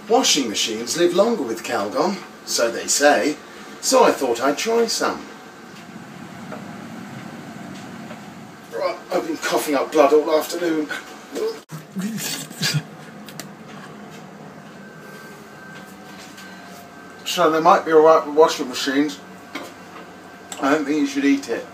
Washing machines live longer with Calgon, so they say, so I thought I'd try some. Right, I've been coughing up blood all afternoon. So they might be alright with washing machines. I don't think you should eat it.